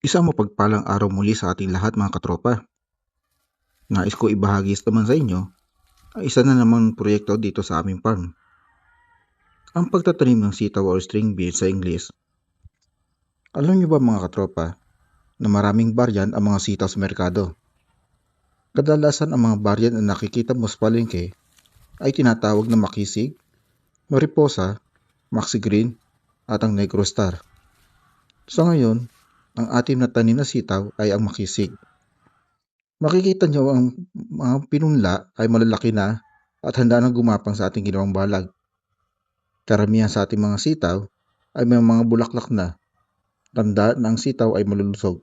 Isang mapagpalang araw muli sa ating lahat mga katropa. Nais ko ibahagi naman sa inyo ang isa na namang proyekto dito sa aming farm. Ang pagtatanim ng sitaw o string beans sa Ingles. Alam niyo ba mga katropa na maraming baryan ang mga sitaw sa merkado? Kadalasan ang mga baryan na nakikita mo sa palengke ay tinatawag na makisig, mariposa, maxi green at ang negro star. Sa ngayon, ang ating natanim na sitaw ay ang makisig. Makikita niyo ang mga pinunla ay malalaki na at handa nang gumapang sa ating ginawang balag. Karamihan sa ating mga sitaw ay may mga bulaklak na, tanda na ang sitaw ay malulusog.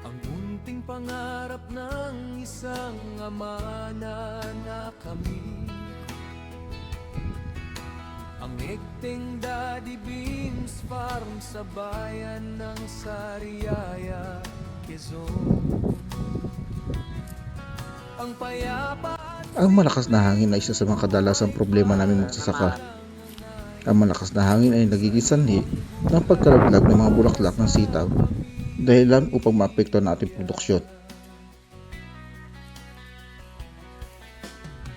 Ang munting pangarap ng isang ama na kami, ang Ekting Daddy Beans Farm sa bayan ng Sariaya, Quezon. Ang payapa at Ang malakas na hangin ay isa sa mga kadalasang problema namin magsasaka. Ang malakas na hangin ay nagiging sanhi ng pagkalaglag ng mga bulaklak ng sitaw dahilan upang maapektuhan ang ating produksyon.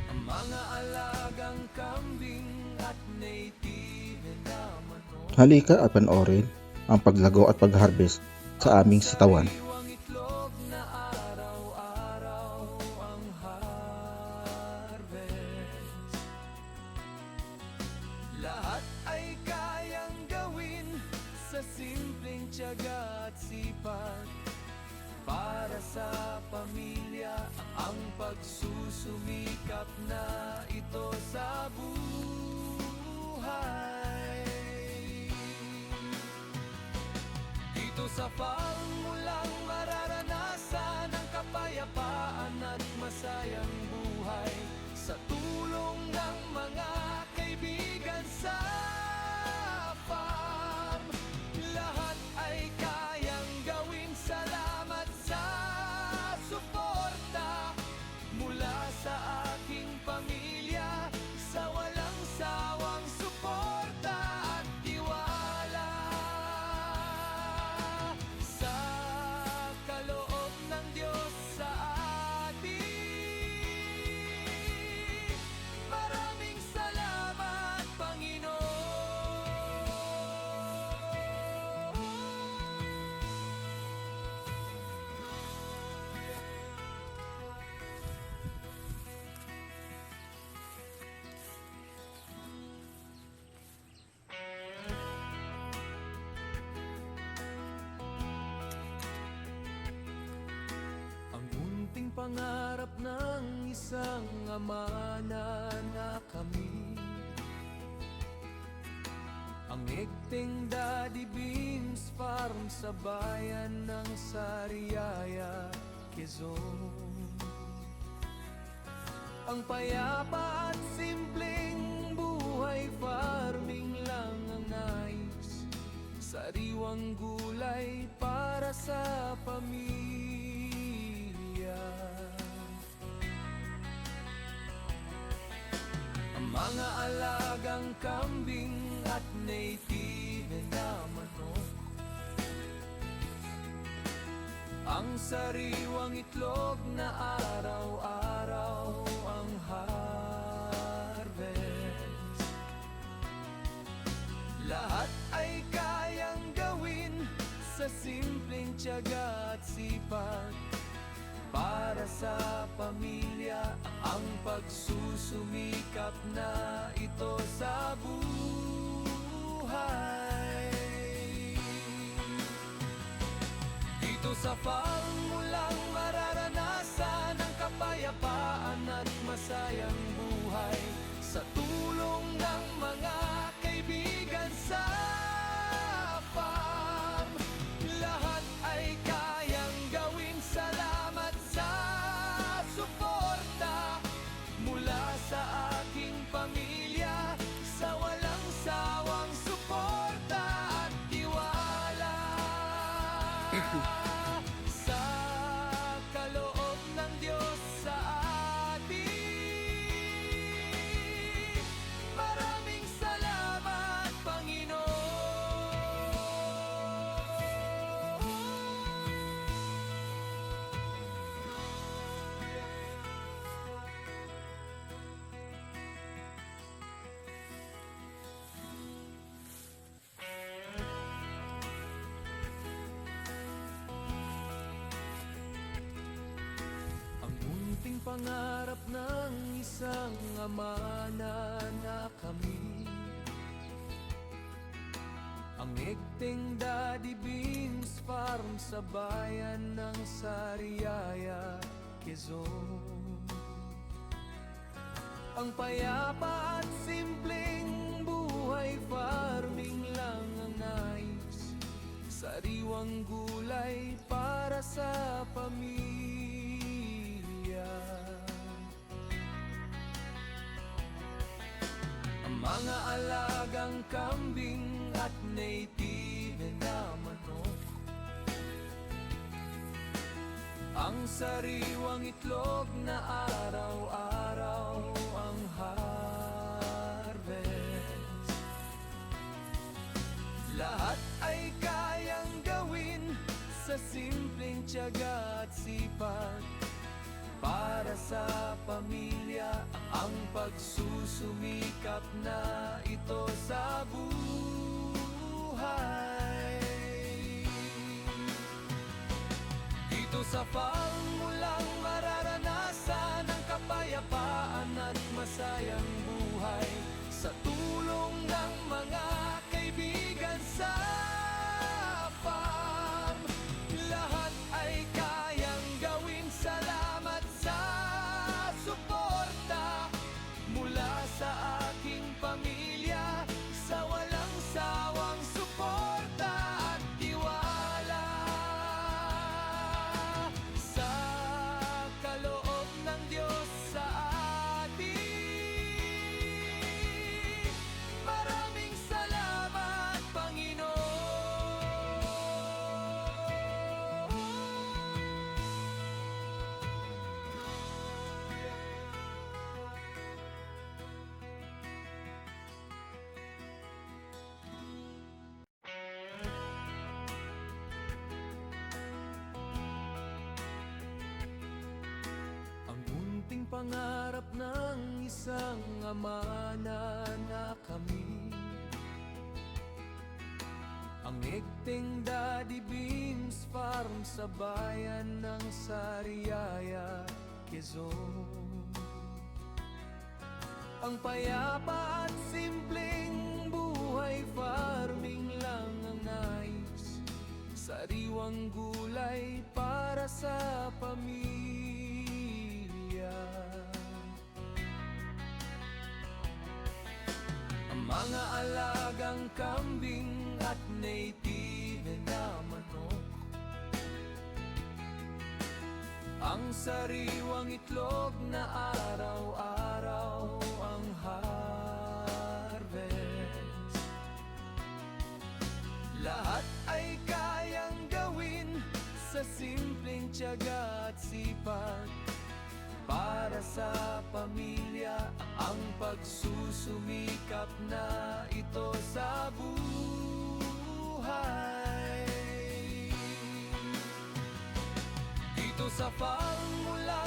ang mga alagang kambing at native na manok, Halika at panoorin ang paglago at pag-harvest sa aming sitawan. sariwang itlog na araw-araw ang harvest. Lahat ay kayang gawin sa simpleng tiyaga at sipag. Para sa pamilya ang pagsusumikap na ito sa buhay. Dito sa farm mo lang mararanasan ang kapayapaan at masayang buhay. Sa tulong ng mga kaibigan sa farm, lahat ay kayang gawin. Salamat sa suporta mula sa aking pamilya, sa walang sawang suporta at tiwala. Sa kaloob ng Diyos sa atin, maraming salamat, Panginoon. Ang munting pangarap ng isang ama na kami, ang Ekting Daddy Beans Farm sa bayan ng Sariaya, Quezon. Ang payapa at simpleng buhay, farming lang ang nais. Sariwang gulay para sa pamilya. Ang mga alagang kambing at native na manok, ang sariwang itlog na araw-araw ang harvest. Lahat ay kayang gawin sa simpleng tiyaga at sipag. Para sa pamilya ang pagsusumikap na ito sa buhay. Dito sa farm mo lang mararanasan ang kapayapaan at masayang buhay. Sa tulong ng mga kaibigan sa farm, lahat ay kayang gawin. Salamat sa suporta mula sa aking pamilya, sa walang sawang suporta at tiwala. Sa kaloob ng Diyos sa atin, pangarap ng isang ama na kami. Ang Egteng Daddy Beans Farm sa bayan ng Sariaya, Quezon. Ang payapa at simpleng buhay, farming lang ang nais. Sariwang gulay para sa pamilya. Ang mga alagang kambing at native na manok, ang sariwang itlog na araw-araw ang harvest. Lahat ay kayang gawin sa simpleng tiyaga at sipag. Para sa pamilya ang pagsusumikap na ito sa buhay. Dito sa farm mo lang mararanasan ang kapayapaan at masayang buhay. Sa tulong ng mga kaibigan sa farm, lahat ay kayang gawin. Salamat sa suporta mula sa aking pamilya, sa walang sawang suporta at tiwala. Sa kaloob ng Diyos sa atin, maraming salamat, Panginoon. Ang munting pangarap ng isang ama na kami. Ang Egteng Daddy Beans Farm sa bayan ng Sariaya, Quezon. Ang payapa at simpleng buhay, farming lang ang nais. Sariwang gulay para sa pamilya. Ang mga alagang kambing at native na manok, ang sariwang itlog na araw-araw ang harvest. Lahat ay kayang gawin sa simpleng tiyaga at sipag. Para sa pamilya ang pagsusumikap na ito sa buhay. Dito sa farm mo lang